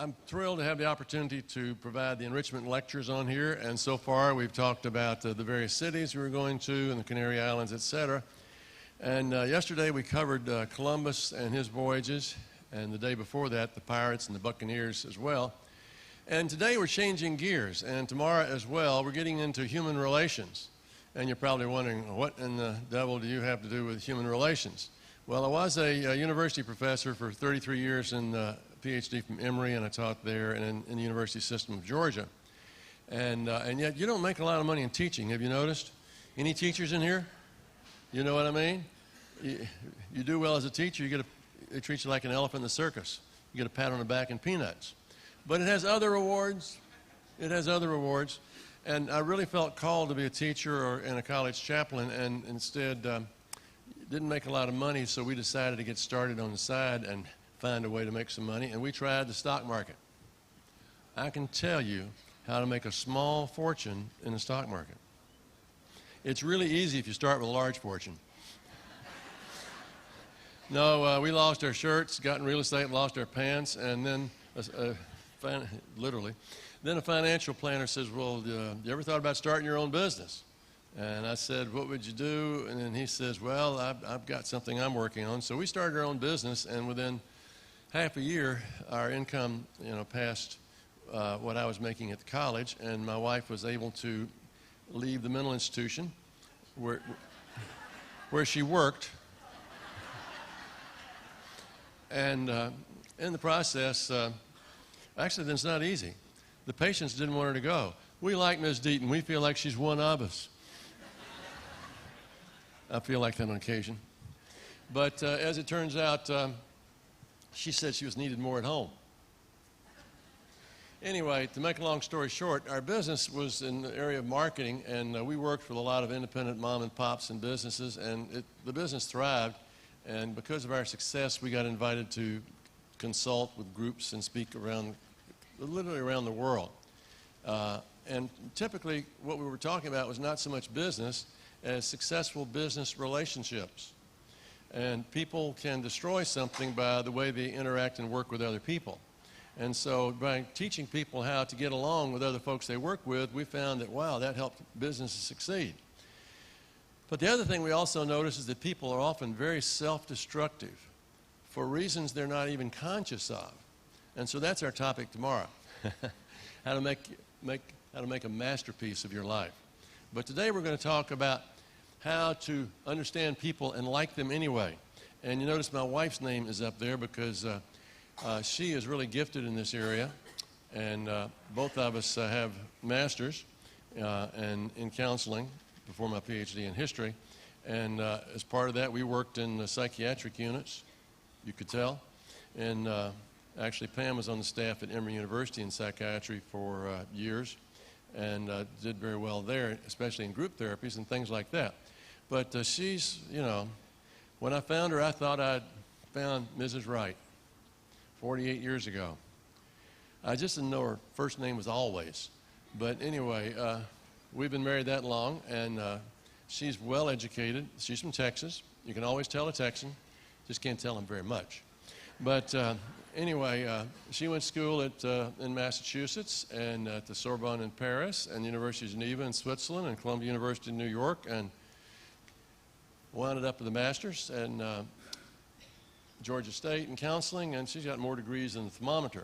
I'm thrilled to have the opportunity to provide the enrichment lectures on here, and so far we've talked about the various cities we were going to and the Canary Islands, etc. And yesterday we covered Columbus and his voyages, and the day before that the pirates and the buccaneers as well. And today we're changing gears, and tomorrow as well we're getting into human relations. And you're probably wondering, what in the devil do you have to do with human relations? Well, I was a university professor for 33 years in PhD from Emory, and I taught there and in the university system of Georgia. And yet you don't make a lot of money in teaching. Have you noticed? Any teachers in here? You know what I mean? You do well as a teacher, they treat you like an elephant in the circus. You get a pat on the back and peanuts. But it has other rewards. It has other rewards. And I really felt called to be a teacher and a college chaplain, and instead didn't make a lot of money, so we decided to get started on the side and find a way to make some money, and we tried the stock market. I can tell you how to make a small fortune in the stock market. It's really easy if you start with a large fortune. No, we lost our shirts, got in real estate, lost our pants, and then, literally, then a financial planner says, well, you ever thought about starting your own business? And I said, what would you do? And then he says, well, I've got something I'm working on. So we started our own business, and within half a year, our income, passed what I was making at the college, and my wife was able to leave the mental institution where she worked. And in the process, actually, it's not easy. The patients didn't want her to go. We like Ms. Deaton. We feel like she's one of us. I feel like that on occasion. But as it turns out, she said she was needed more at home. Anyway, to make a long story short, our business was in the area of marketing, and we worked with a lot of independent mom and pops and businesses, and the business thrived. And because of our success, we got invited to consult with groups and speak literally around the world. And typically, what we were talking about was not so much business as successful business relationships. And people can destroy something by the way they interact and work with other people. And so by teaching people how to get along with other folks they work with, we found that, wow, that helped businesses succeed. But the other thing we also notice is that people are often very self-destructive for reasons they're not even conscious of. And so that's our topic tomorrow, how to make a masterpiece of your life. But today we're going to talk about how to understand people and like them anyway. And you notice my wife's name is up there because she is really gifted in this area, and both of us have masters in counseling before my PhD in history. And as part of that, we worked in the psychiatric units, you could tell. And actually, Pam was on the staff at Emory University in psychiatry for years, and did very well there, especially in group therapies and things like that. But she's, when I found her, I thought I'd found Mrs. Right 48 years ago. I just didn't know her first name was Always. But anyway, we've been married that long, and she's well educated. She's from Texas. You can always tell a Texan, just can't tell him very much. But anyway, she went to school in Massachusetts, and at the Sorbonne in Paris, and the University of Geneva in Switzerland, and Columbia University in New York, and wound up with a master's in Georgia State in counseling, and she's got more degrees than the thermometer.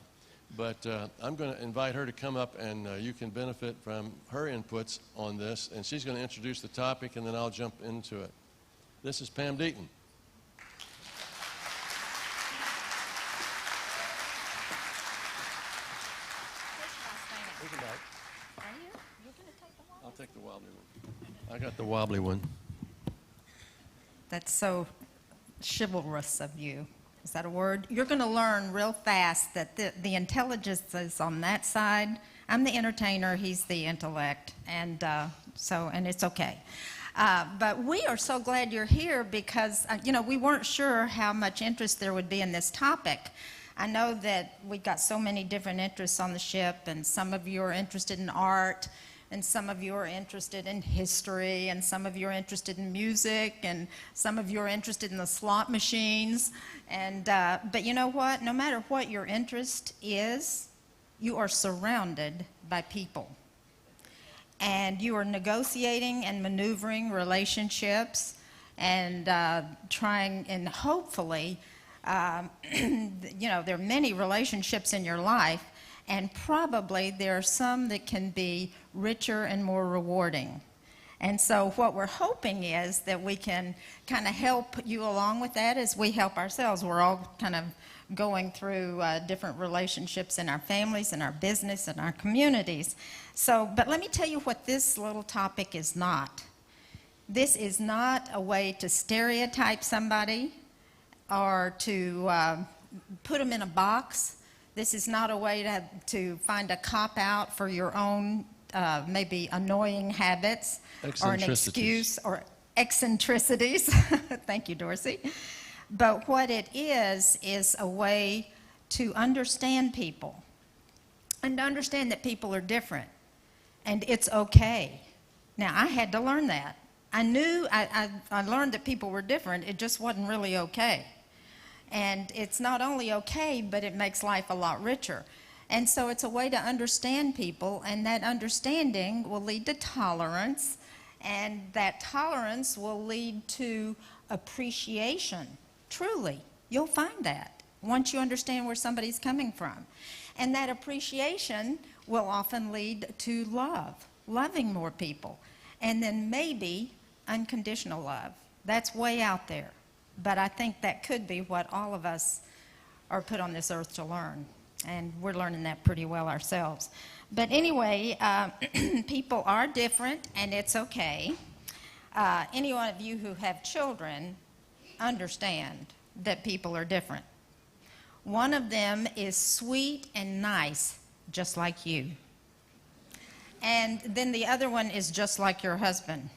But I'm going to invite her to come up, and you can benefit from her inputs on this, and she's going to introduce the topic, and then I'll jump into it. This is Pam Deaton. I'll take the wobbly one. I got the wobbly one. That's so chivalrous of you. Is that a word? You're going to learn real fast that the intelligence is on that side. I'm the entertainer, he's the intellect, and it's okay. But we are so glad you're here because, we weren't sure how much interest there would be in this topic. I know that we got so many different interests on the ship, and some of you are interested in art, and some of you are interested in history, and some of you are interested in music, and some of you are interested in the slot machines. And but you know what? No matter what your interest is, you are surrounded by people. And you are negotiating and maneuvering relationships and trying, and hopefully, there are many relationships in your life, and probably there are some that can be richer and more rewarding. And so what we're hoping is that we can kind of help you along with that as we help ourselves. We're all kind of going through different relationships in our families, in our business, in our communities. So, but let me tell you what this little topic is not. This is not a way to stereotype somebody or to put them in a box. This is not a way to find a cop-out for your own maybe annoying habits or an excuse or eccentricities. Thank you, Dorsey. But what it is a way to understand people and to understand that people are different and it's okay. Now, I had to learn that. I knew, I learned that people were different, it just wasn't really okay. And it's not only okay, but it makes life a lot richer. And so it's a way to understand people, and that understanding will lead to tolerance, and that tolerance will lead to appreciation. Truly, you'll find that once you understand where somebody's coming from. And that appreciation will often lead to love, loving more people, and then maybe unconditional love. That's way out there. But I think that could be what all of us are put on this earth to learn. And we're learning that pretty well ourselves. But anyway, people are different, and it's okay. Any one of you who have children understand that people are different. One of them is sweet and nice, just like you. And then the other one is just like your husband.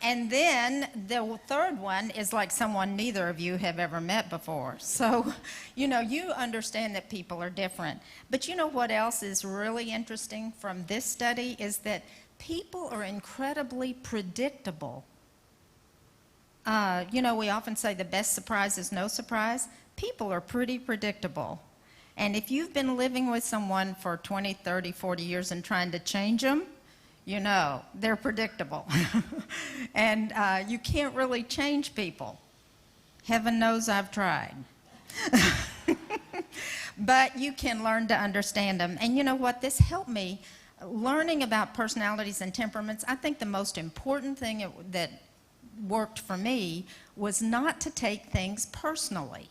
And then the third one is like someone neither of you have ever met before. So, you understand that people are different. But you know what else is really interesting from this study is that people are incredibly predictable. We often say the best surprise is no surprise. People are pretty predictable. And if you've been living with someone for 20, 30, 40 years and trying to change them, they're predictable. And you can't really change people. Heaven knows I've tried. But you can learn to understand them. And you know what? This helped me learning about personalities and temperaments. I think the most important thing that worked for me was not to take things personally.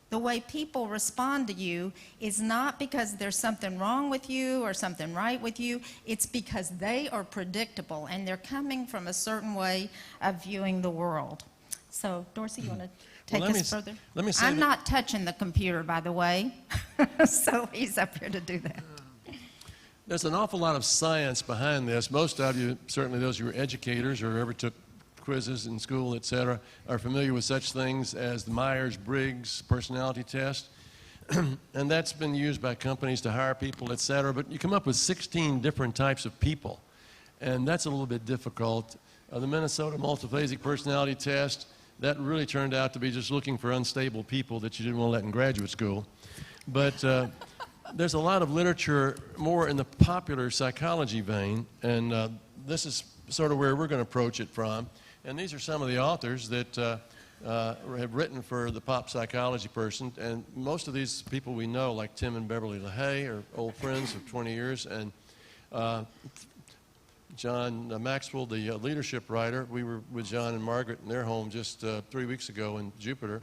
The way people respond to you is not because there's something wrong with you or something right with you. It's because they are predictable and they're coming from a certain way of viewing the world. So, Dorsey, you want to take us further? Let me say I'm not touching the computer, by the way, so he's up here to do that. There's an awful lot of science behind this. Most of you, certainly those who are educators or ever took quizzes in school, etc., are familiar with such things as the Myers-Briggs personality test. And that's been used by companies to hire people, etc. But you come up with 16 different types of people, and that's a little bit difficult. The Minnesota multiphasic personality test, that really turned out to be just looking for unstable people that you didn't want to let in graduate school. But there's a lot of literature more in the popular psychology vein, and this is sort of where we're going to approach it from. And these are some of the authors that have written for the pop psychology person. And most of these people we know, like Tim and Beverly LaHaye, are old friends of 20 years. And John Maxwell, the leadership writer, we were with John and Margaret in their home just 3 weeks ago in Jupiter,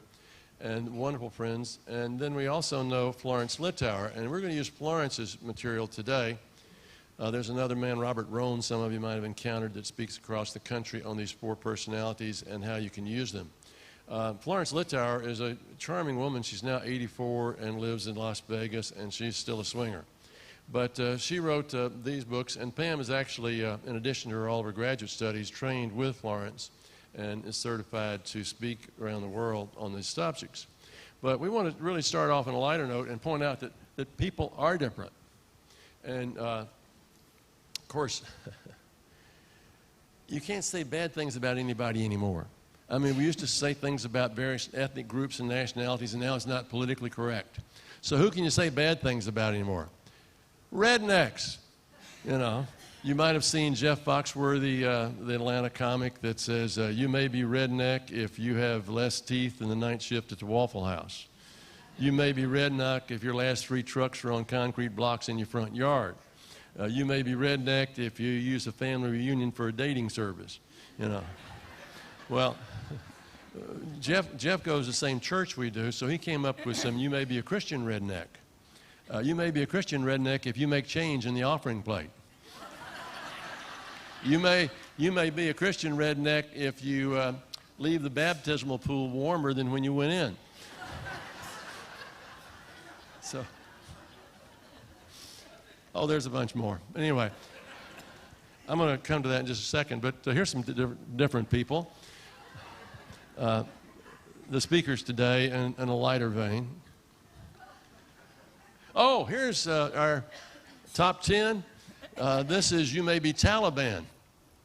and wonderful friends. And then we also know Florence Littauer. And we're going to use Florence's material today. There's another man, Robert Rohn, some of you might have encountered, that speaks across the country on these 4 personalities and how you can use them. Florence Littauer is a charming woman. She's now 84 and lives in Las Vegas, and she's still a swinger. But she wrote these books, and Pam is actually, in addition to all of her graduate studies, trained with Florence and is certified to speak around the world on these subjects. But we want to really start off on a lighter note and point out that people are different. And course, you can't say bad things about anybody anymore. I mean, we used to say things about various ethnic groups and nationalities, and now it's not politically correct. So who can you say bad things about anymore? Rednecks. You know, you might have seen Jeff Foxworthy, the Atlanta comic, that says, you may be redneck if you have less teeth than the night shift at the Waffle House. You may be redneck if your last 3 trucks are on concrete blocks in your front yard. You may be rednecked if you use a family reunion for a dating service, you know. Well, Jeff goes to the same church we do, so he came up with some, you may be a Christian redneck. You may be a Christian redneck if you make change in the offering plate. You may be a Christian redneck if you leave the baptismal pool warmer than when you went in. So, oh, there's a bunch more. Anyway, I'm going to come to that in just a second, but here's some different people. The speakers today in a lighter vein. Oh, here's our top 10. This is You May Be Taliban.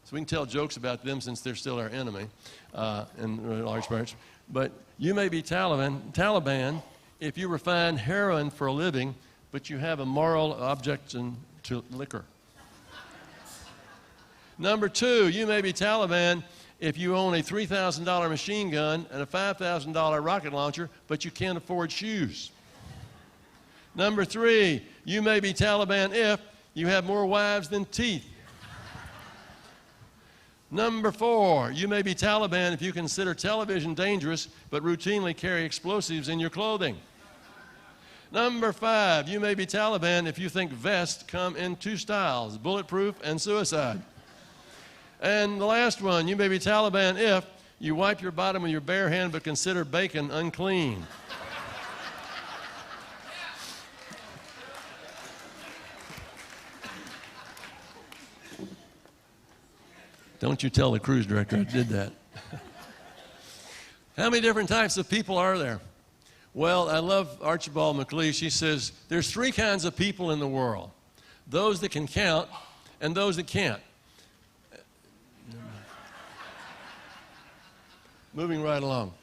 So we can tell jokes about them since they're still our enemy in large parts. But you may be Taliban if you refine heroin for a living, but you have a moral objection to liquor. Number 2, you may be Taliban if you own a $3,000 machine gun and a $5,000 rocket launcher, but you can't afford shoes. Number 3, you may be Taliban if you have more wives than teeth. Number 4, you may be Taliban if you consider television dangerous, but routinely carry explosives in your clothing. Number 5, you may be Taliban if you think vests come in 2 styles, bulletproof and suicide. And the last one, you may be Taliban if you wipe your bottom with your bare hand but consider bacon unclean. Don't you tell the cruise director I did that. How many different types of people are there? Well, I love Archibald MacLeish. He says there's 3 kinds of people in the world. Those that can count and those that can't. Moving right along.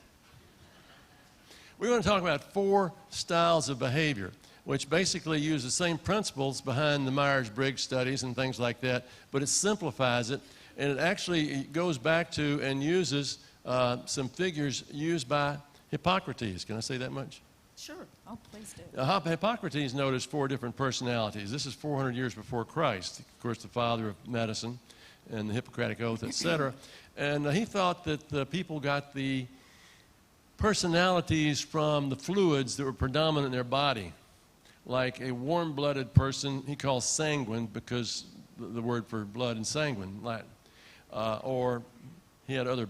We're going to talk about 4 styles of behavior, which basically use the same principles behind the Myers-Briggs studies and things like that, but it simplifies it, and it actually goes back to and uses some figures used by Hippocrates. Can I say that much? Sure. Oh, please do. Hippocrates noticed 4 different personalities. This is 400 years before Christ, of course, the father of medicine and the Hippocratic Oath, etc. And he thought that the people got the personalities from the fluids that were predominant in their body. Like a warm-blooded person, he calls sanguine because the word for blood in sanguine, Latin. Or he had other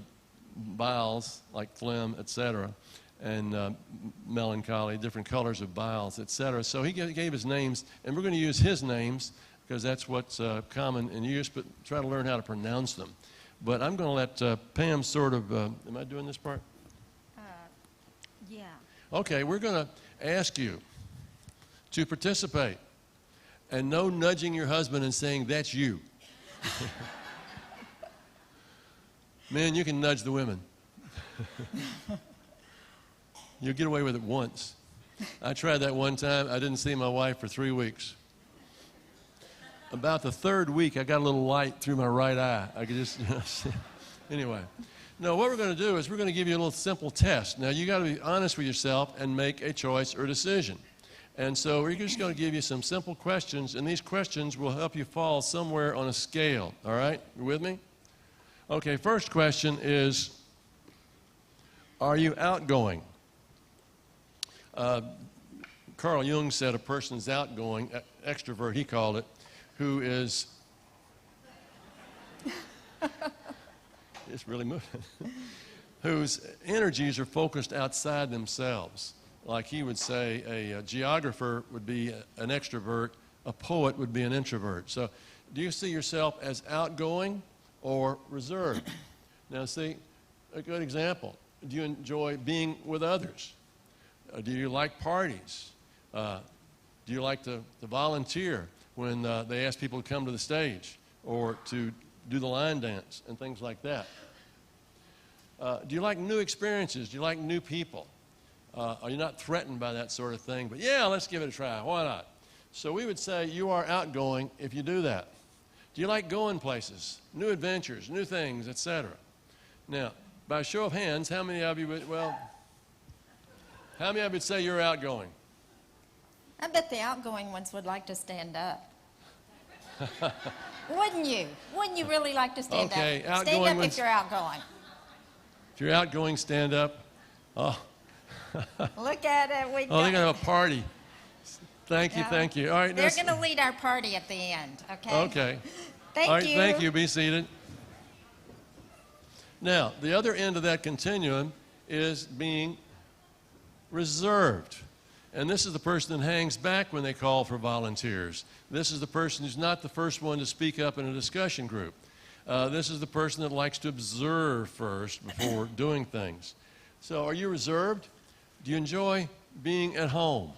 biles like phlegm, etc., and melancholy, different colors of biles, etc. So he gave his names, and we're going to use his names because that's what's common in use, but try to learn how to pronounce them. But I'm going to let Pam sort of, am I doing this part? Yeah. Okay, we're going to ask you to participate, and no nudging your husband and saying, that's you. Men, you can nudge the women. You'll get away with it once. I tried that one time. I didn't see my wife for 3 weeks. About the 3rd week, I got a little light through my right eye. I could just, see. Anyway. No, what we're going to do is we're going to give you a little simple test. Now, you got to be honest with yourself and make a choice or decision. And so we're just going to give you some simple questions, and these questions will help you fall somewhere on a scale. All right? You with me? Okay, first question is, are you outgoing? Carl Jung said a person is outgoing, extrovert he called it, who is, it's really moving, whose energies are focused outside themselves. Like he would say, a geographer would be an extrovert, a poet would be an introvert. So do you see yourself as outgoing or reserved? Now see, a good example. Do you enjoy being with others? Do you like parties? Do you like to volunteer when they ask people to come to the stage? or to do the line dance and things like that. Do you like new experiences? Do you like new people? Are you not threatened by that sort of thing? But yeah, let's give it a try. Why not? So we would say you are outgoing if you do that. Do you like going places, new adventures, new things, etc.? Now, by a show of hands, how many of you would, how many of you would say you're outgoing? I bet the outgoing ones would like to stand up. Wouldn't you? Wouldn't you really like to stand up? Stand up if you're outgoing. If you're outgoing, stand up. Oh. Look at it. They're going to have a party. Thank you, thank you. All right, they're going to lead our party at the end, okay? Okay. Thank you. Thank you. Be seated. Now, the other end of that continuum is being reserved. And this is the person that hangs back when they call for volunteers. This is the person who's not the first one to speak up in a discussion group. This is the person that likes to observe first before doing things. So are you reserved? Do you enjoy being at home?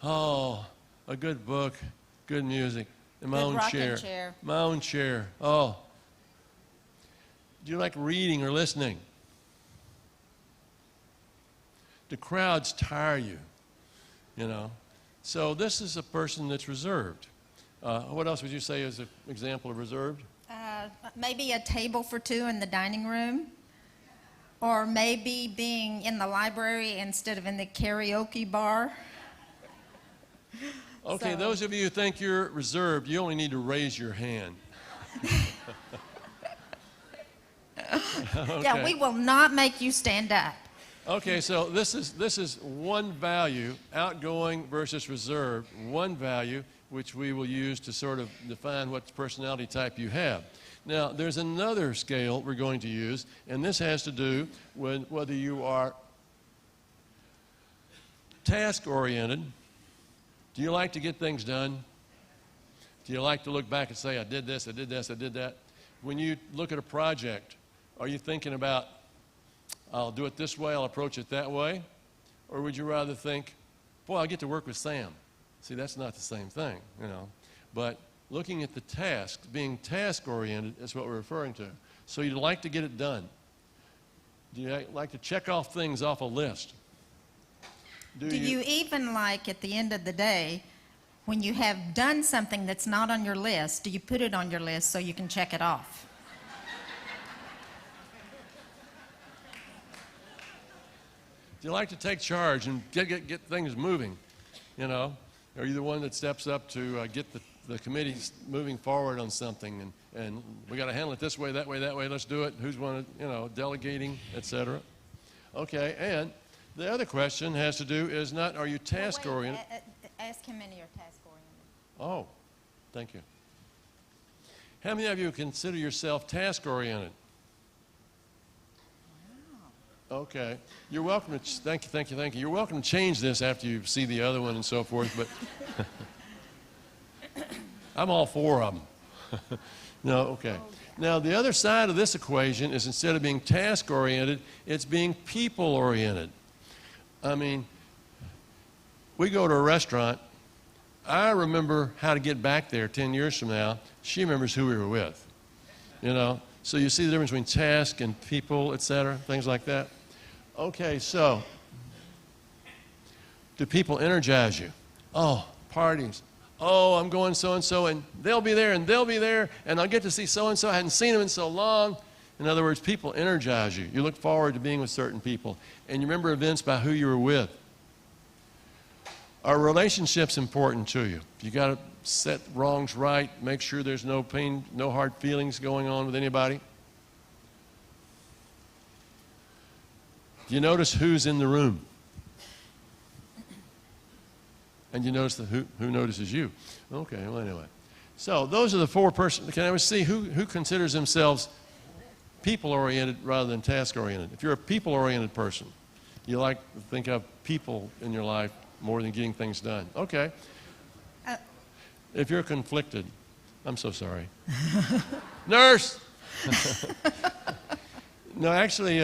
Oh, a good book, good music, in my own chair. My own chair. Oh. Do you like reading or listening? Do crowds tire you? You know? So this is a person that's reserved. What else would you say is an example of reserved? Maybe a table for two in the dining room. Or maybe being in the library instead of in the karaoke bar. Okay, those of you who think you're reserved, you only need to raise your hand. Okay. Yeah, we will not make you stand up. Okay, so this is one value, outgoing versus reserved, one value which we will use to sort of define what personality type you have. Now, there's another scale we're going to use, and this has to do with whether you are task-oriented. Do you like to get things done? Do you like to look back and say, I did this, I did this, I did that? When you look at a project, are you thinking about, I'll do it this way, I'll approach it that way? Or would you rather think, boy, I'll get to work with Sam? See, that's not the same thing, you know. But looking at the task, being task-oriented is what we're referring to. So you'd like to get it done. Do you like to check off things off a list? Do you even like, at the end of the day, when you have done something that's not on your list, do you put it on your list so you can check it off? Do you like to take charge and get things moving, you know? Are you the one that steps up to get the committee moving forward on something, and we got to handle it this way, that way, that way, let's do it, who's one, you know, delegating, etc. Okay, and the other question has to do is not, are you task-oriented? Ask how many are task-oriented. Oh, thank you. How many of you consider yourself task-oriented? Wow. Okay. You're welcome to, thank you. You're welcome to change this after you see the other one and so forth, but I'm all for them. No, okay. Now, the other side of this equation is instead of being task-oriented, it's being people-oriented. I mean, we go to a restaurant. I remember how to get back there 10 years from now. She remembers who we were with, you know. So you see the difference between task and people, etc., things like that. Okay, so do people energize you? Oh, parties. Oh, I'm going so-and-so, and they'll be there, and they'll be there, and I'll get to see so-and-so. I hadn't seen them in so long. In other words, people energize you. You look forward to being with certain people, and you remember events by who you were with. Are relationships important to you? You got to set wrongs right, make sure there's no pain, no hard feelings going on with anybody. Do you notice who's in the room? And you notice who notices you. Okay, well, anyway. So those are the four persons. Can I see who considers themselves people-oriented rather than task-oriented? If you're a people-oriented person, you like to think of people in your life more than getting things done. Okay. If you're conflicted, I'm so sorry. Nurse! No, actually,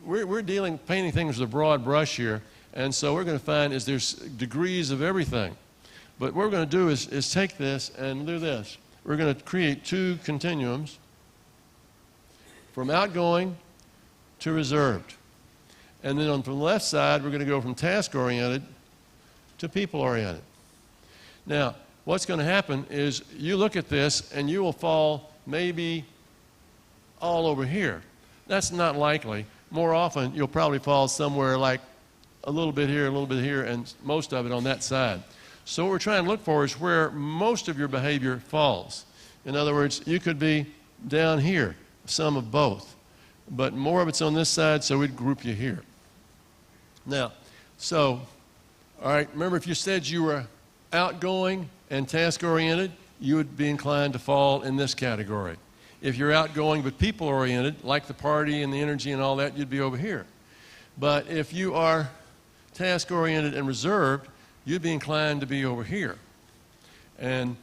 we're painting things with a broad brush here, and so we're going to find is there's degrees of everything. But what we're going to do is take this and do this. we're going to create two continuums from outgoing to reserved. And then from the left side, we're going to go from task-oriented to people-oriented. Now, what's going to happen is you look at this and you will fall maybe all over here. That's not likely. More often, you'll probably fall somewhere like a little bit here, and most of it on that side. So what we're trying to look for is where most of your behavior falls. In other words, you could be down here, some of both, but more of it's on this side, so we'd group you here. Now, so, all right, remember if you said you were outgoing and task-oriented, you would be inclined to fall in this category. If you're outgoing but people-oriented, like the party and the energy and all that, you'd be over here. But if you are task-oriented and reserved, you'd be inclined to be over here. And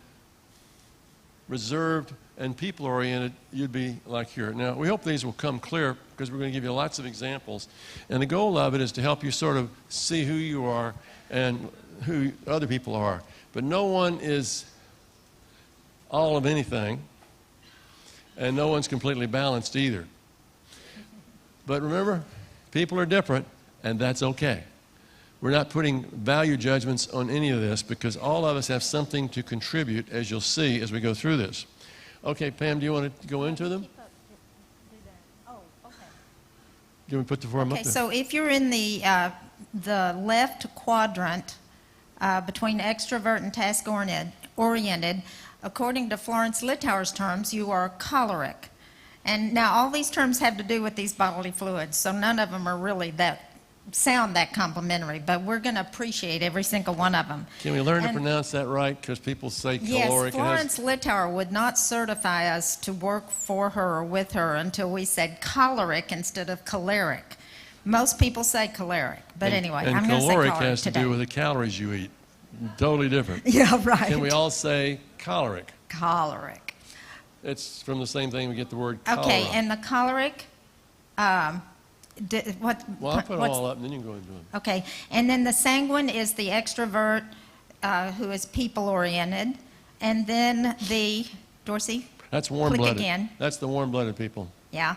reserved and people-oriented, you'd be like here. Now, we hope these will come clear because we're going to give you lots of examples. And the goal of it is to help you sort of see who you are and who other people are. But no one is all of anything, and no one's completely balanced either. But remember, people are different, and that's okay. We're not putting value judgments on any of this because all of us have something to contribute, as you'll see as we go through this. Okay, Pam, do you want to go into them? Oh, okay. Do you want to put the form up Okay, there? so if you're in the left quadrant between extrovert and task-oriented, according to Florence Littauer's terms, you are choleric. And now all these terms have to do with these bodily fluids, so none of them are really sound that complimentary, but we're going to appreciate every single one of them. Can we learn to pronounce that right? Because people say caloric. Yes, Florence Littauer would not certify us to work for her or with her until we said choleric instead of choleric. Most people say choleric, but anyway, I'm going to say choleric caloric has to today. do with the calories you eat. Totally different. Yeah, right. Can we all say choleric? Choleric. It's from the same thing we get the word cholera. Okay, and the choleric, Well, I'll put them all up and then you can go into them. Okay, and then the sanguine is the extrovert who is people-oriented, and then the, Dorsey? That's warm-blooded. Click again. That's the warm-blooded people. Yeah.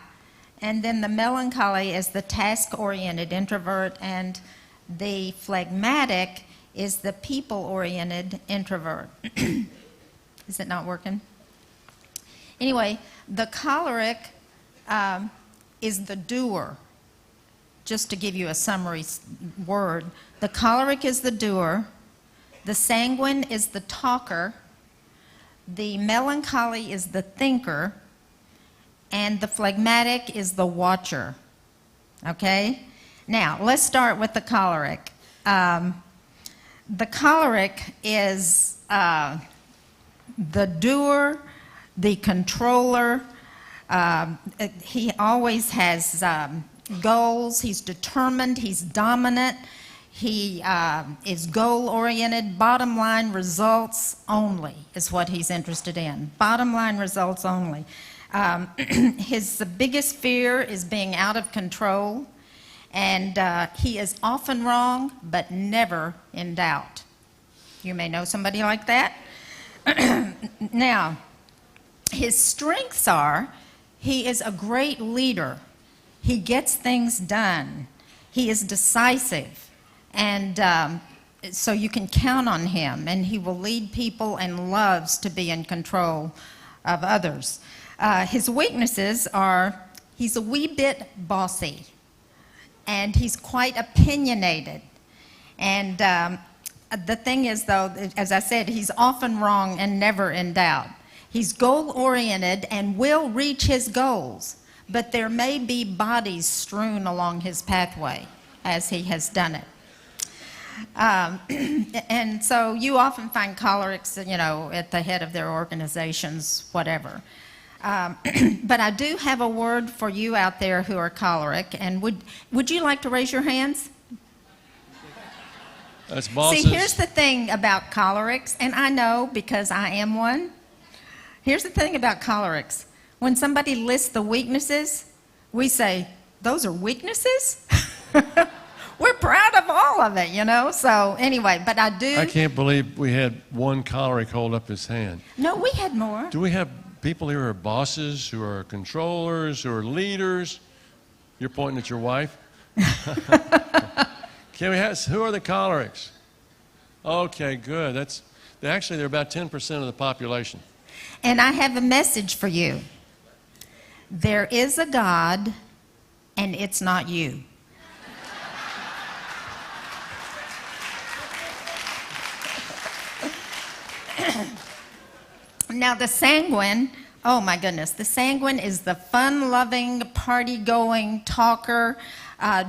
And then the melancholy is the task-oriented introvert, and the phlegmatic is the people-oriented introvert. Is it not working? Anyway, the choleric is the doer. Just to give you a summary word, the choleric is the doer, the sanguine is the talker, the melancholy is the thinker, and the phlegmatic is the watcher. Okay? Now, let's start with the choleric. The choleric is the doer, the controller. He always has goals. He's determined. He's dominant. He is goal-oriented. Bottom line results only is what he's interested in. Bottom line results only. His biggest fear is being out of control, and he is often wrong, but never in doubt. You may know somebody like that. Now, his strengths are he is a great leader. He gets things done. He is decisive, and so you can count on him, and he will lead people and loves to be in control of others. His weaknesses are he's a wee bit bossy, and he's quite opinionated. And the thing is, though, as I said, he's often wrong and never in doubt. He's goal-oriented and will reach his goals, but there may be bodies strewn along his pathway as he has done it. And so you often find cholerics, you know, at the head of their organizations, whatever. But I do have a word for you out there who are choleric, and would you like to raise your hands? That's bosses. See, here's the thing about cholerics, and I know because I am one. Here's the thing about cholerics. When somebody lists the weaknesses, we say, those are weaknesses? We're proud of all of it, you know. So anyway, but I do. I can't believe we had one choleric hold up his hand. No, we had more. Do we have people here who are bosses, who are controllers, who are leaders? You're pointing at your wife? Can we have, who are the cholerics? Okay, good. Actually, they're about 10% of the population. And I have a message for you. There is a God, and it's not you. Now, the sanguine, oh my goodness, the sanguine is the fun-loving, party-going talker,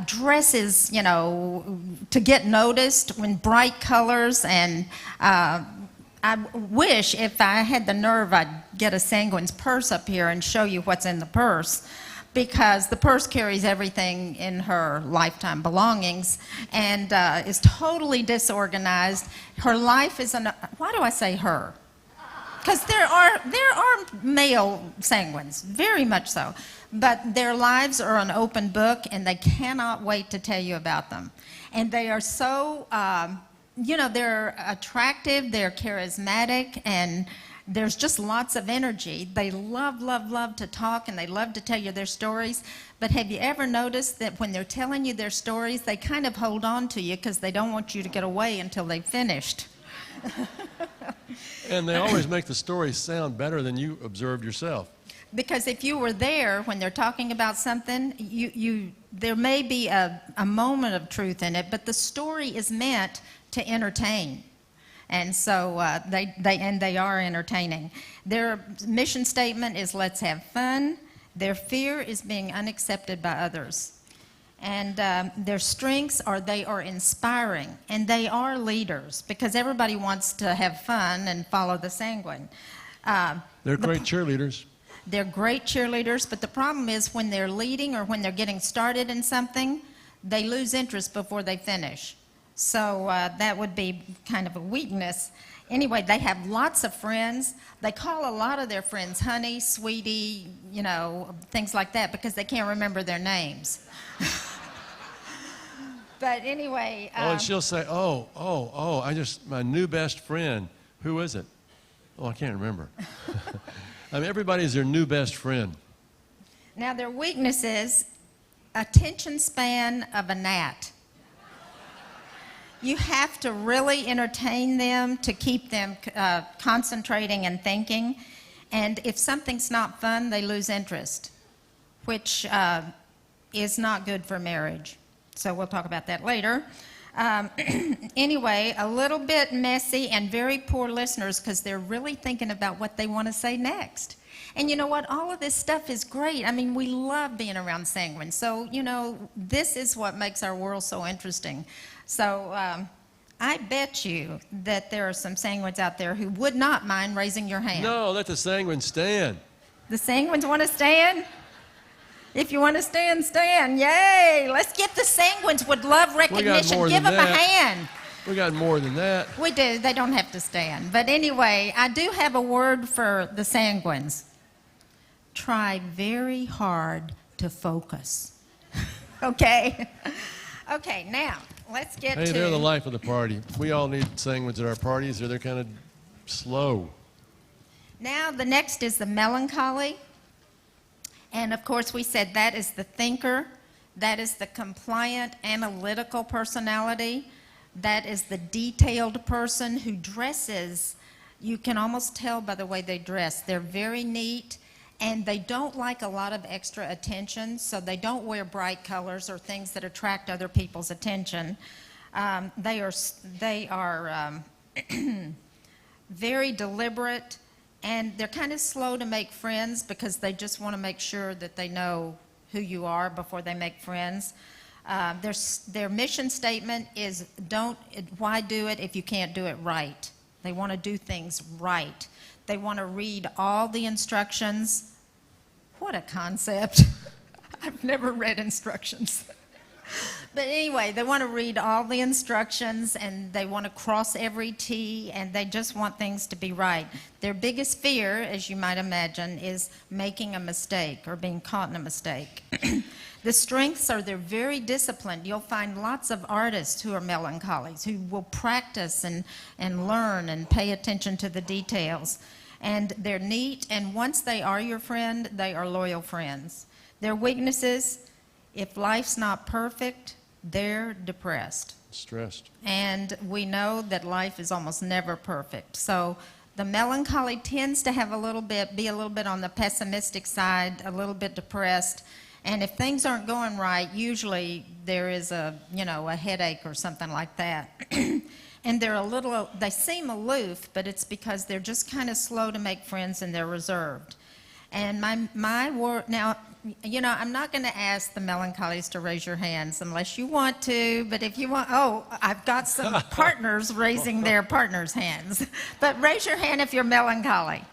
dresses, you know, to get noticed in bright colors, and I wish if I had the nerve I'd get a sanguine's purse up here and show you what's in the purse, because the purse carries everything in her lifetime belongings and is totally disorganized. Her life is why do I say her? Because there are male sanguines, very much so, but their lives are an open book and they cannot wait to tell you about them. And they are so, you know, they're attractive, they're charismatic, and there's just lots of energy. They love, love, love to talk, and they love to tell you their stories. But have you ever noticed that when they're telling you their stories, they kind of hold on to you because they don't want you to get away until they've finished? And they always make the story sound better than you observed yourself. Because if you were there when they're talking about something, there may be a moment of truth in it, but the story is meant to entertain. And so they are entertaining. Their mission statement is let's have fun. Their fear is being unaccepted by others. And their strengths are they are inspiring, and they are leaders, because everybody wants to have fun and follow the sanguine. They're great cheerleaders. They're great cheerleaders, but the problem is when they're leading or when they're getting started in something, they lose interest before they finish. So that would be kind of a weakness. Anyway, they have lots of friends. They call a lot of their friends honey, sweetie, you know, things like that, because they can't remember their names. But anyway. And she'll say, my new best friend. Who is it? Oh, I can't remember. I mean, everybody's their new best friend. Now, their weakness is attention span of a gnat. You have to really entertain them to keep them concentrating and thinking. And if something's not fun, they lose interest, which is not good for marriage. So we'll talk about that later. Anyway, a little bit messy and very poor listeners because they're really thinking about what they want to say next. And you know what? All of this stuff is great. I mean, we love being around sanguines. So, you know, this is what makes our world so interesting. So I bet you that there are some sanguines out there who would not mind raising your hand. No, let the sanguines stand. The sanguines want to stand? If you want to stand, stand. Yay! Let's get the sanguines would love recognition. Give them a hand. We got more than that. We do. They don't have to stand. But anyway, I do have a word for the sanguines. Try very hard to focus. Okay? Okay, now, let's get to... Hey, they're the life of the party. We all need sanguines at our parties, or they're kind of slow. Now, the next is the melancholy. And of course, we said that is the thinker. That is the compliant, analytical personality. That is the detailed person who dresses. You can almost tell by the way they dress. They're very neat, and they don't like a lot of extra attention, so they don't wear bright colors or things that attract other people's attention. They are very deliberate, and they're kind of slow to make friends because they just want to make sure that they know who you are before they make friends. Their mission statement is why do it if you can't do it right? They want to do things right. They want to read all the instructions. What a concept. I've never read instructions. But anyway, they want to read all the instructions, and they want to cross every T, and they just want things to be right. Their biggest fear, as you might imagine, is making a mistake or being caught in a mistake. The strengths are they're very disciplined. You'll find lots of artists who are melancholies who will practice and learn and pay attention to the details. And they're neat, and once they are your friend, they are loyal friends. Their weaknesses, if life's not perfect, they're depressed. Stressed. And we know that life is almost never perfect. So the melancholy tends to have be a little bit on the pessimistic side, a little bit depressed. And if things aren't going right, usually there is a headache or something like that. And they seem aloof, but it's because they're just kind of slow to make friends and they're reserved. And my word, now, I'm not going to ask the melancholies to raise your hands unless you want to, but if you want, I've got some partners raising their partners' hands. But raise your hand if you're melancholy.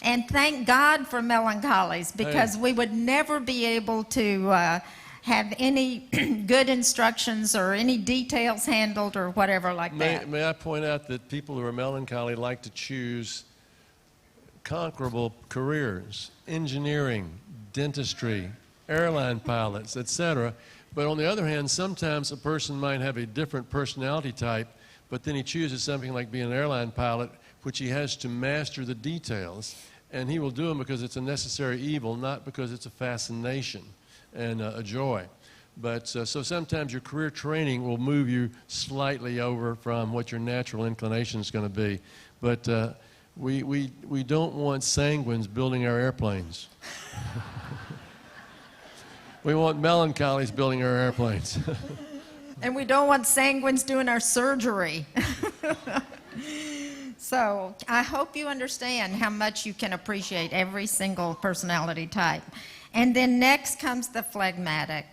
And thank God for melancholies, because we would never be able to have any good instructions or any details handled or whatever like that. May I point out that people who are melancholy like to choose conquerable careers, engineering, dentistry, airline pilots, etc. But on the other hand, sometimes a person might have a different personality type, but then he chooses something like being an airline pilot, which he has to master the details, and he will do them because it's a necessary evil, not because it's a fascination and a joy. But so sometimes your career training will move you slightly over from what your natural inclination is going to be. But we don't want sanguines building our airplanes. We want melancholies building our airplanes. And we don't want sanguines doing our surgery. So I hope you understand how much you can appreciate every single personality type. And then next comes the phlegmatic.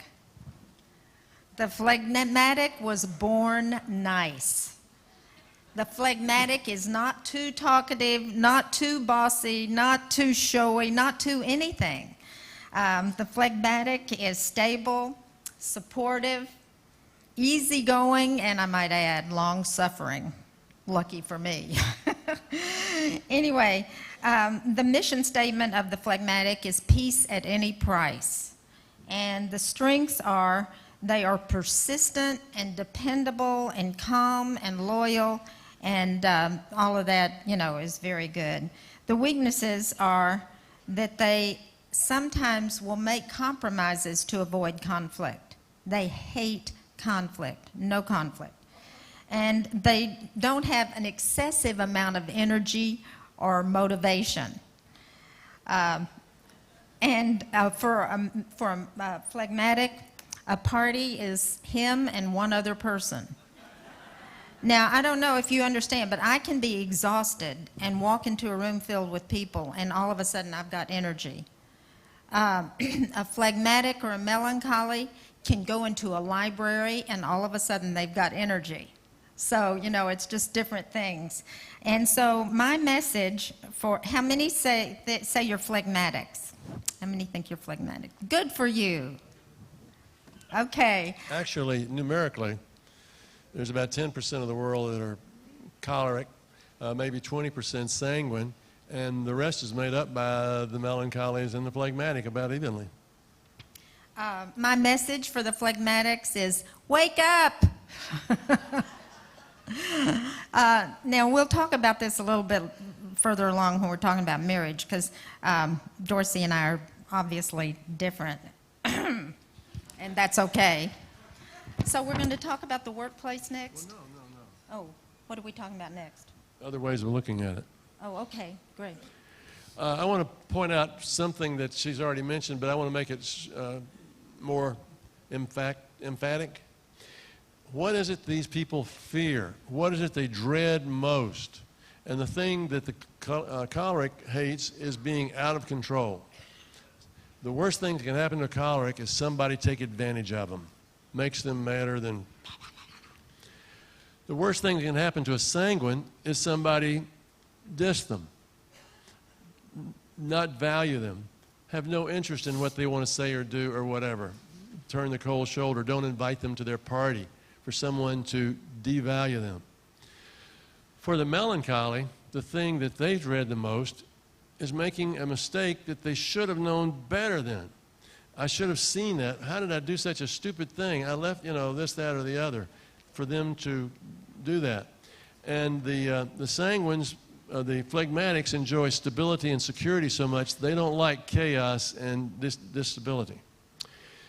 The phlegmatic was born nice. The phlegmatic is not too talkative, not too bossy, not too showy, not too anything. The phlegmatic is stable, supportive, easygoing, and I might add, long-suffering. Lucky for me. Anyway, the mission statement of the phlegmatic is peace at any price. And the strengths are, they are persistent and dependable and calm and loyal, and all of that, is very good. The weaknesses are that they sometimes will make compromises to avoid conflict. They hate conflict, no conflict. And they don't have an excessive amount of energy or motivation. For a phlegmatic, a party is him and one other person. Now, I don't know if you understand, but I can be exhausted and walk into a room filled with people, and all of a sudden I've got energy. A phlegmatic or a melancholy can go into a library, and all of a sudden they've got energy. So, it's just different things. And so my message for, how many say you're phlegmatics? How many think you're phlegmatic? Good for you. Okay. Actually, numerically, there's about 10% of the world that are choleric, maybe 20% sanguine, and the rest is made up by the melancholies and the phlegmatic about evenly. My message for the phlegmatics is, wake up! Now, we'll talk about this a little bit further along when we're talking about marriage, because Dorsey and I are obviously different, and that's okay. So we're going to talk about the workplace next? Well, no. Oh, what are we talking about next? Other ways of looking at it. Oh, okay, great. I want to point out something that she's already mentioned, but I want to make it more emphatic. What is it these people fear? What is it they dread most? And the thing that the choleric hates is being out of control. The worst thing that can happen to a choleric is somebody take advantage of them. Makes them madder than... The worst thing that can happen to a sanguine is somebody diss them, not value them, have no interest in what they want to say or do or whatever. Turn the cold shoulder, don't invite them to their party for someone to devalue them. For the melancholy, the thing that they dread the most is making a mistake that they should have known better than. I should have seen that. How did I do such a stupid thing? I left, this, that, or the other for them to do that. And the sanguines, the phlegmatics enjoy stability and security so much, they don't like chaos and disstability.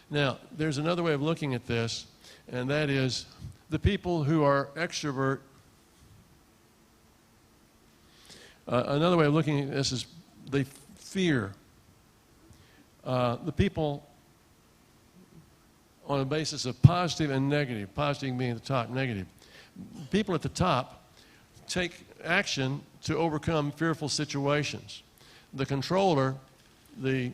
Now, there's another way of looking at this, and that is the people who are extrovert. Another way of looking at this is they fear. The people on a basis of positive and negative, positive being at the top, negative. People at the top take action to overcome fearful situations. The controller, the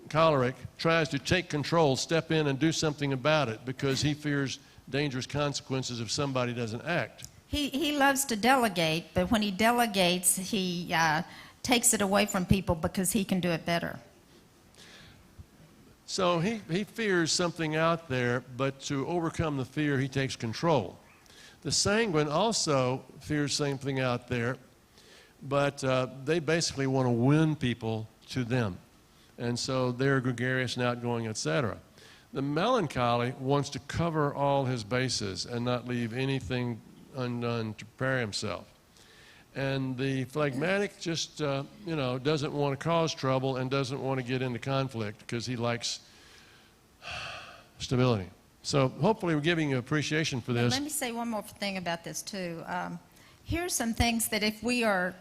choleric, tries to take control, step in and do something about it because he fears dangerous consequences if somebody doesn't act. He loves to delegate, but when he delegates, he takes it away from people because he can do it better. So he fears something out there, but to overcome the fear, he takes control. The sanguine also fears something out there, but they basically want to win people to them. And so they're gregarious and outgoing, etc. The melancholy wants to cover all his bases and not leave anything undone to prepare himself. And the phlegmatic just, doesn't want to cause trouble and doesn't want to get into conflict because he likes stability. So hopefully we're giving you appreciation for this. Let me say one more thing about this too. Here's some things that if we are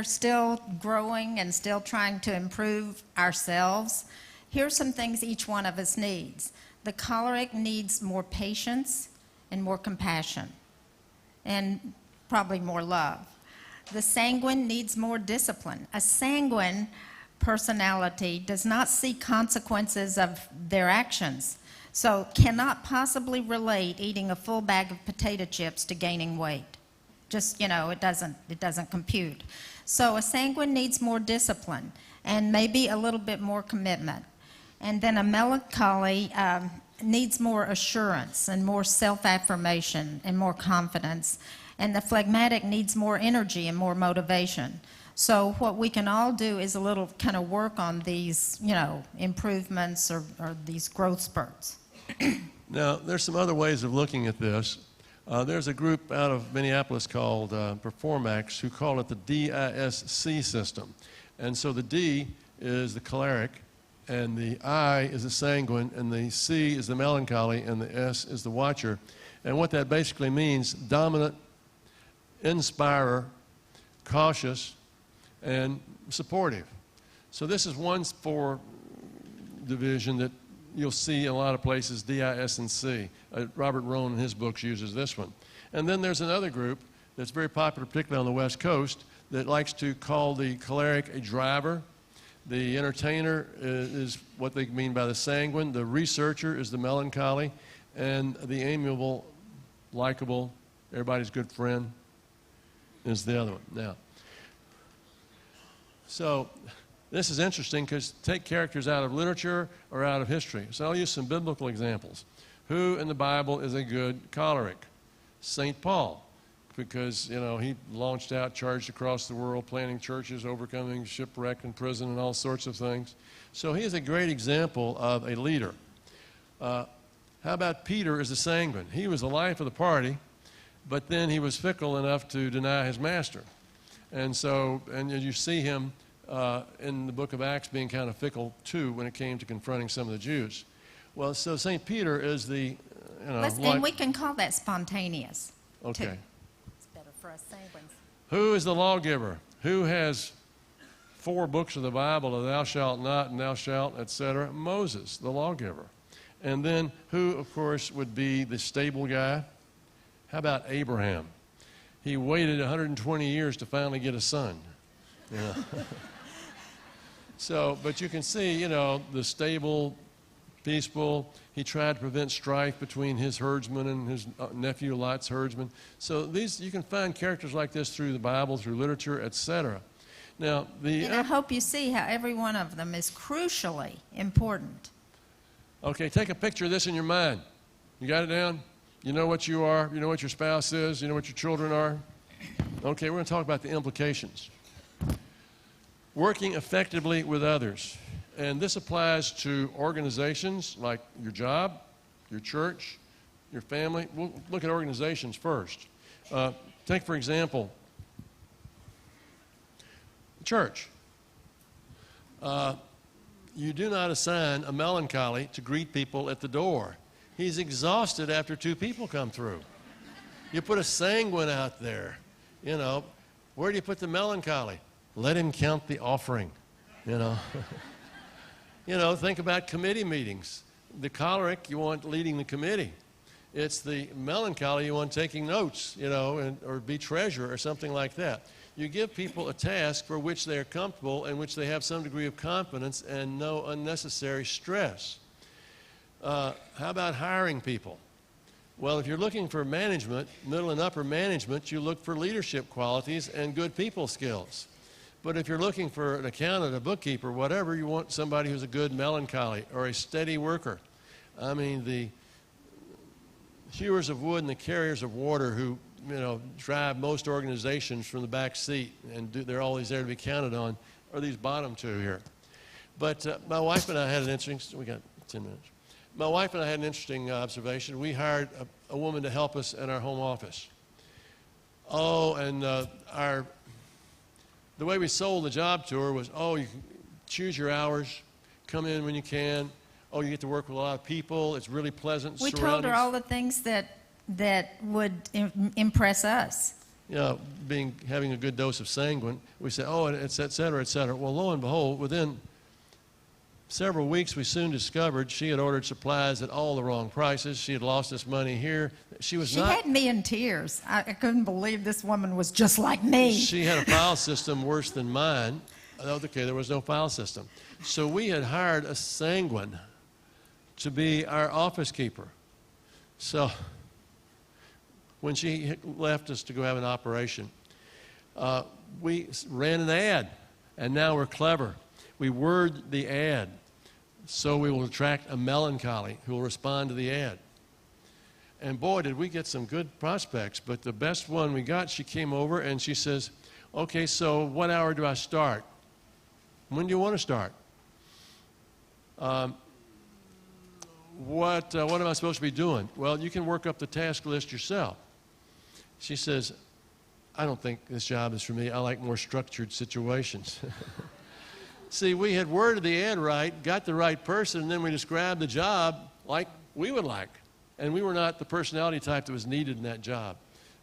still growing and still trying to improve ourselves, here's some things each one of us needs. The choleric needs more patience and more compassion, and probably more love. The sanguine needs more discipline. A sanguine personality does not see consequences of their actions, so cannot possibly relate eating a full bag of potato chips to gaining weight. Just, it doesn't compute. So a sanguine needs more discipline and maybe a little bit more commitment. And then a melancholy needs more assurance and more self-affirmation and more confidence. And the phlegmatic needs more energy and more motivation. So what we can all do is a little kind of work on these, improvements or these growth spurts. Now, there's some other ways of looking at this. There's a group out of Minneapolis called Performax who call it the DISC system. And so the D is the choleric, and the I is the sanguine, and the C is the melancholy, and the S is the watcher. And what that basically means, dominant, inspirer, cautious, and supportive. So this is one for division that you'll see in a lot of places, D-I-S and C. Robert Rohn in his books uses this one. And then there's another group that's very popular, particularly on the West Coast, that likes to call the choleric a driver. The entertainer is what they mean by the sanguine. The researcher is the melancholy. And the amiable, likable, everybody's good friend is the other one. Now, so this is interesting because take characters out of literature or out of history. So I'll use some biblical examples. Who in the Bible is a good choleric? St. Paul, because, he launched out, charged across the world, planting churches, overcoming shipwreck and prison and all sorts of things. So he is a great example of a leader. How about Peter as a sanguine? He was the life of the party, but then he was fickle enough to deny his master. And so, and you see him in the book of Acts being kind of fickle too when it came to confronting some of the Jews. Well, so St. Peter is the, and we can call that spontaneous. Okay. Too. It's better for us sanguines. Who is the lawgiver? Who has 4 books of the Bible, of thou shalt not and thou shalt, etc.? Moses, the lawgiver. And then who, of course, would be the stable guy? How about Abraham? He waited 120 years to finally get a son. So, but you can see, the stable, peaceful. He tried to prevent strife between his herdsman and his nephew Lot's herdsman. So you can find characters like this through the Bible, through literature, etc. Now, and I hope you see how every one of them is crucially important. Okay, take a picture of this in your mind. You got it down? You know what you are. You know what your spouse is. You know what your children are. Okay, we're going to talk about the implications. Working effectively with others. And this applies to organizations like your job, your church, your family. We'll look at organizations first. Take, for example, the church. You do not assign a melancholy to greet people at the door. He's exhausted after 2 people come through. You put a sanguine out there. You know, where do you put the melancholy? Let him count the offering, you know. You know, think about committee meetings. The choleric you want leading the committee. It's the melancholy you want taking notes, you know, or be treasurer or something like that. You give people a task for which they are comfortable and which they have some degree of confidence and no unnecessary stress. How about hiring people? Well, if you're looking for management, middle and upper management, you look for leadership qualities and good people skills. But if you're looking for an accountant, a bookkeeper, whatever, you want somebody who's a good melancholy or a steady worker. I mean, the hewers of wood and the carriers of water who, you know, drive most organizations from the back seat and they're always there to be counted on are these bottom 2 here. But my wife and I had an interesting, we got 10 minutes. My wife and I had an interesting observation. We hired a woman to help us in our home office. Oh, and the way we sold the job to her was, oh, you can choose your hours, come in when you can. Oh, you get to work with a lot of people. It's really pleasant We surroundings. told her all the things that would impress us. You know, having a good dose of sanguine. We said, oh, and it's et cetera, et cetera. Well, lo and behold, within several weeks, we soon discovered she had ordered supplies at all the wrong prices. She had lost us money here. She had me in tears. I couldn't believe this woman was just like me. She had a file system worse than mine. Okay, there was no file system. So we had hired a sanguine to be our office keeper. So when she left us to go have an operation, we ran an ad, and now we're clever. We word the ad so we will attract a melancholy who will respond to the ad. And boy, did we get some good prospects. But the best one we got, she came over and she says, okay, so what hour do I start? When do you want to start? What am I supposed to be doing? Well, you can work up the task list yourself. She says, I don't think this job is for me. I like more structured situations. See, we had worded the ad right, got the right person, and then we described the job like we would like. And we were not the personality type that was needed in that job.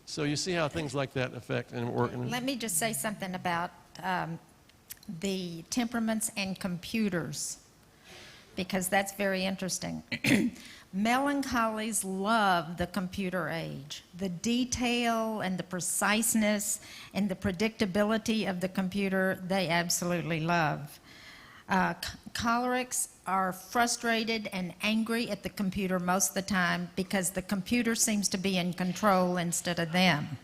So you see how things like that affect and work. Let me just say something about the temperaments and computers, because that's very interesting. Melancholies love the computer age. The detail and the preciseness and the predictability of the computer, they absolutely love. Cholerics are frustrated and angry at the computer most of the time because the computer seems to be in control instead of them.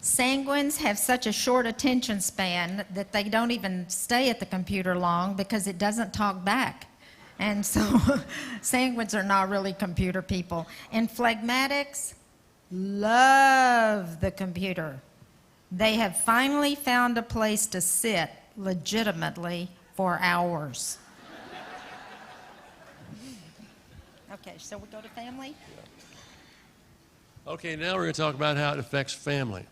Sanguines have such a short attention span that they don't even stay at the computer long because it doesn't talk back. And so sanguines are not really computer people. And phlegmatics love the computer. They have finally found a place to sit legitimately for hours. Okay, so we go to family? Okay, now we're going to talk about how it affects family.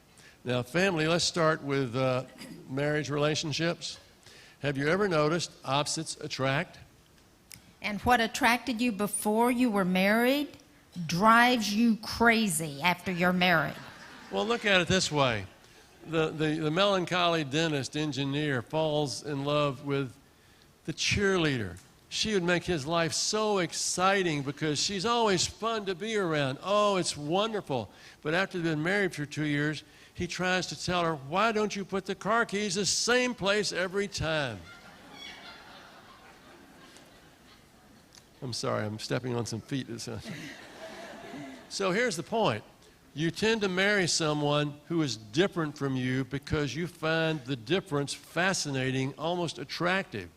Now, family, let's start with marriage relationships. Have you ever noticed opposites attract? And what attracted you before you were married drives you crazy after you're married. Well, look at it this way. The melancholy dentist engineer falls in love with the cheerleader. She would make his life so exciting because she's always fun to be around. Oh, it's wonderful. But after they've been married for 2 years, he tries to tell her, why don't you put the car keys the same place every time? I'm sorry, I'm stepping on some feet. So here's the point. You tend to marry someone who is different from you because you find the difference fascinating, almost attractive.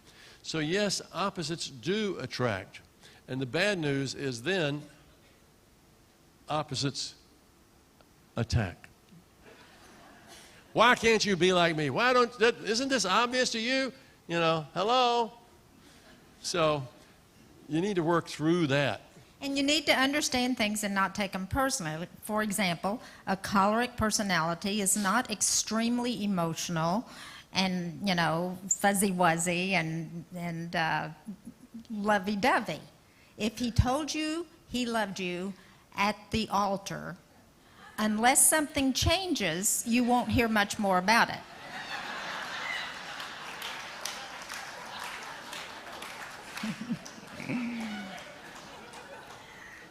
So yes, opposites do attract. And the bad news is then opposites attack. Why can't you be like me? Isn't this obvious to you? You know, hello. So you need to work through that. And you need to understand things and not take them personally. For example, a choleric personality is not extremely emotional and, you know, fuzzy-wuzzy and lovey-dovey. If he told you he loved you at the altar, unless something changes, you won't hear much more about it.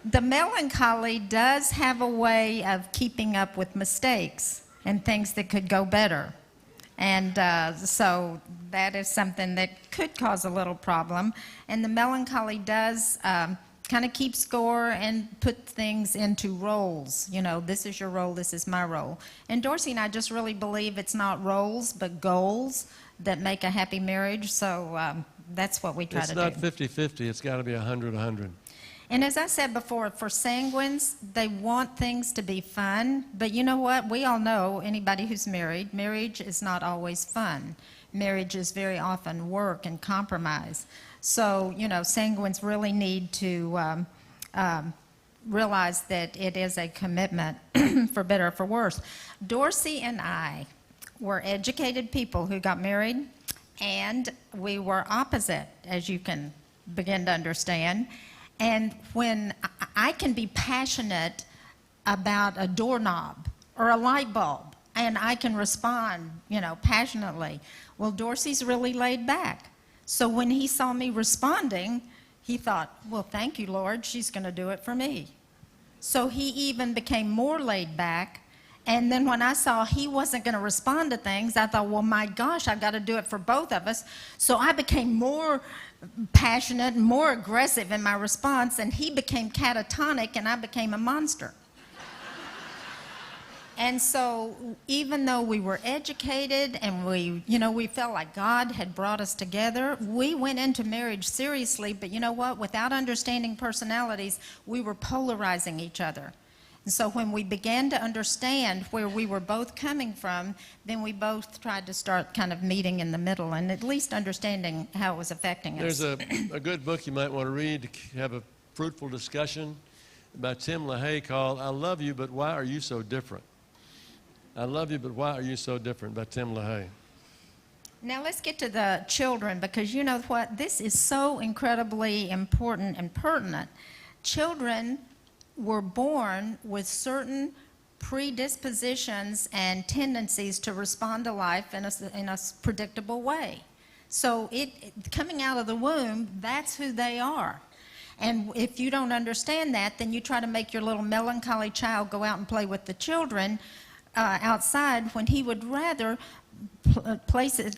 The melancholy does have a way of keeping up with mistakes and things that could go better. And so that is something that could cause a little problem. And the melancholy does kind of keep score and put things into roles. You know, this is your role, this is my role. And Dorsey and I just really believe it's not roles, but goals that make a happy marriage. So that's what we try to do. It's not 50-50. It's got to be 100-100. And as I said before, for sanguines, they want things to be fun. But you know what? We all know, anybody who's married, marriage is not always fun. Marriage is very often work and compromise. So, you know, sanguines really need to realize that it is a commitment, for better or for worse. Dorsey and I were educated people who got married, and we were opposite, as you can begin to understand. And when I can be passionate about a doorknob or a light bulb, and I can respond, you know, passionately, well, Dorsey's really laid back. So when he saw me responding, he thought, well, thank you, Lord, she's going to do it for me. So he even became more laid back. And then when I saw he wasn't going to respond to things, I thought, well, my gosh, I've got to do it for both of us. So I became more passionate and more aggressive in my response, and he became catatonic, and I became a monster. And so even though we were educated and we felt like God had brought us together, we went into marriage seriously, but you know what? Without understanding personalities, we were polarizing each other. And so when we began to understand where we were both coming from, then we both tried to start kind of meeting in the middle and at least understanding how it was affecting us. There's a good book you might want to read to have a fruitful discussion by Tim LaHaye called I Love You, But Why Are You So Different? I Love You, But Why Are You So Different by Tim LaHaye. Now let's get to the children, because you know what? This is so incredibly important and pertinent. Children were born with certain predispositions and tendencies to respond to life in a predictable way. So coming out of the womb, that's who they are. And if you don't understand that, then you try to make your little melancholy child go out and play with the children outside when he would rather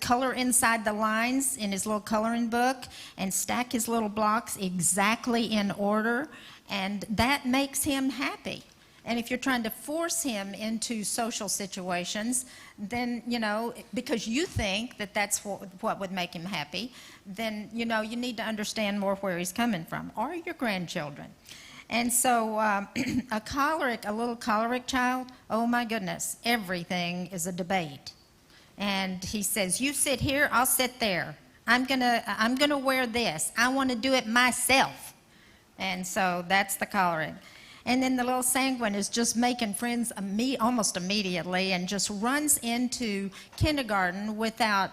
color inside the lines in his little coloring book and stack his little blocks exactly in order. And that makes him happy. And if you're trying to force him into social situations, then, you know, because you think that that's what would make him happy, then, you know, you need to understand more where he's coming from, or your grandchildren. And so a little choleric child, oh my goodness, everything is a debate. And he says, you sit here, I'll sit there. I'm gonna wear this. I want to do it myself. And so that's the choleric. And then the little sanguine is just making friends almost immediately and just runs into kindergarten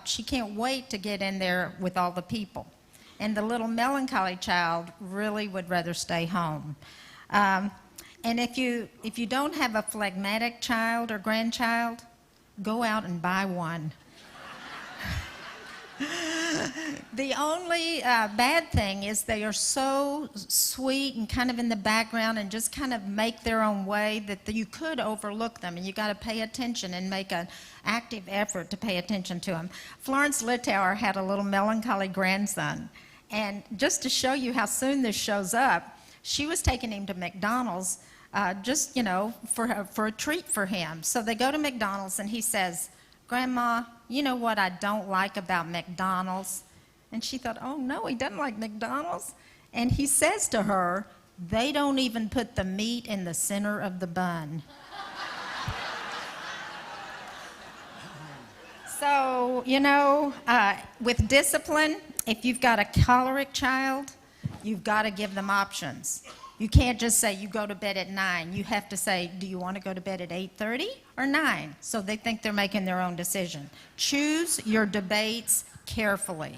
she can't wait to get in there with all the people. And the little melancholy child really would rather stay home. And if you don't have a phlegmatic child or grandchild, go out and buy one. The only bad thing is they are so sweet and kind of in the background and just kind of make their own way that you could overlook them, and you got to pay attention and make an active effort to pay attention to them. Florence Littauer had a little melancholy grandson, and just to show you how soon this shows up, she was taking him to McDonald's just, you know, for a treat for him. So they go to McDonald's and he says, Grandma, you know what I don't like about McDonald's? And she thought, oh no, he doesn't like McDonald's. And he says to her, they don't even put the meat in the center of the bun. So, with discipline, if you've got a choleric child, you've got to give them options. You can't just say you go to bed at 9. You have to say, do you want to go to bed at 8:30 or 9? So they think they're making their own decision. Choose your debates carefully.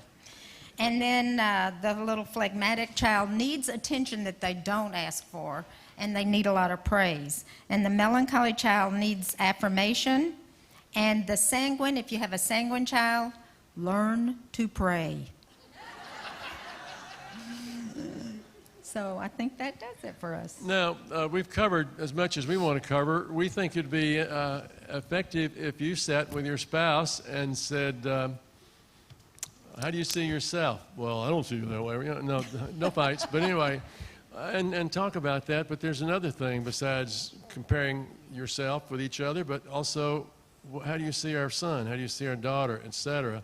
And then the little phlegmatic child needs attention that they don't ask for, and they need a lot of praise. And the melancholy child needs affirmation. And the sanguine, if you have a sanguine child, learn to pray. So I think that does it for us. Now, we've covered as much as we want to cover. We think it'd be effective if you sat with your spouse and said, how do you see yourself? Well, I don't see you that way. No fights. But anyway, and talk about that. But there's another thing besides comparing yourself with each other, but also how do you see our son? How do you see our daughter, etc.?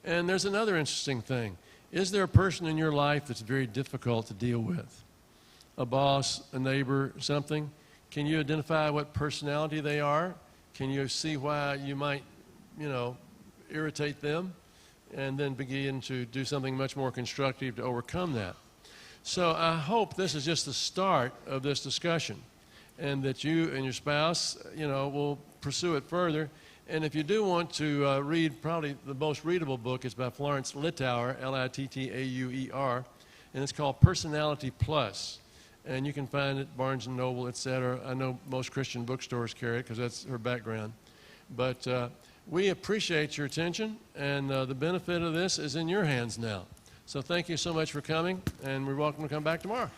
And there's another interesting thing. Is there a person in your life that's very difficult to deal with? A boss, a neighbor, something? Can you identify what personality they are? Can you see why you might, irritate them? And then begin to do something much more constructive to overcome that. So I hope this is just the start of this discussion, and that you and your spouse, will pursue it further. And if you do want to read probably the most readable book, it's by Florence Littauer, Littauer, and it's called Personality Plus. And you can find it at Barnes & Noble, etc. I know most Christian bookstores carry it because that's her background. But we appreciate your attention, and the benefit of this is in your hands now. So thank you so much for coming, and we're welcome to come back tomorrow.